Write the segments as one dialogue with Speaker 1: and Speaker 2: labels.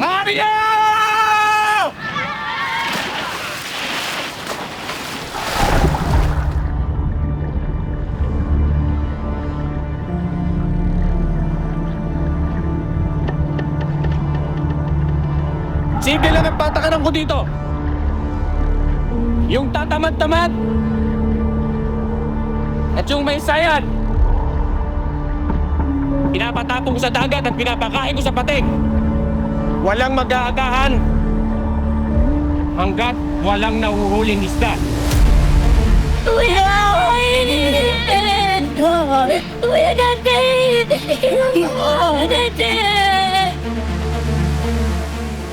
Speaker 1: Mario! Sige lang ang patakaran ko dito. Yung tatamad-tamad. At yung may sayad. Pinapatapong ko sa dagat at pinapakain ko sa pating. Walang mag-aagahan hanggat walang nahuhuling isda.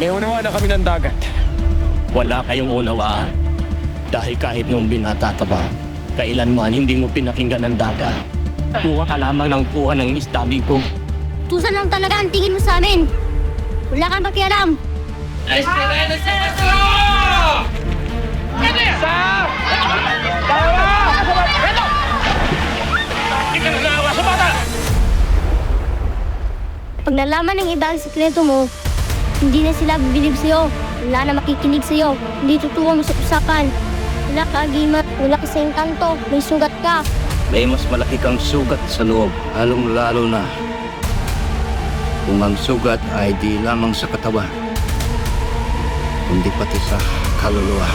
Speaker 1: May unawaan na kami ng dagat.
Speaker 2: Wala kayong unawaan. Dahil kahit nung binata ka ba, kailanman hindi mo pinakinggan ang dagat. Kuha ka lamang ng kuha ng isda dito.
Speaker 3: Tusan lang talaga ang tingin mo sa amin. Wala kang pakialam. Pag nalaman ng iba ang sikreto mo, hindi na sila bibilib sa'yo. Wala na makikinig sa'yo. Hindi tutuwa mo sa usapan. Wala ka agimat, wala ka sa engkanto. May sugat ka.
Speaker 2: May mas malaki kang sugat sa loob, lalong-lalo na kung ang sugat ay di lamang sa katawan, kundi pati sa kaluluwa.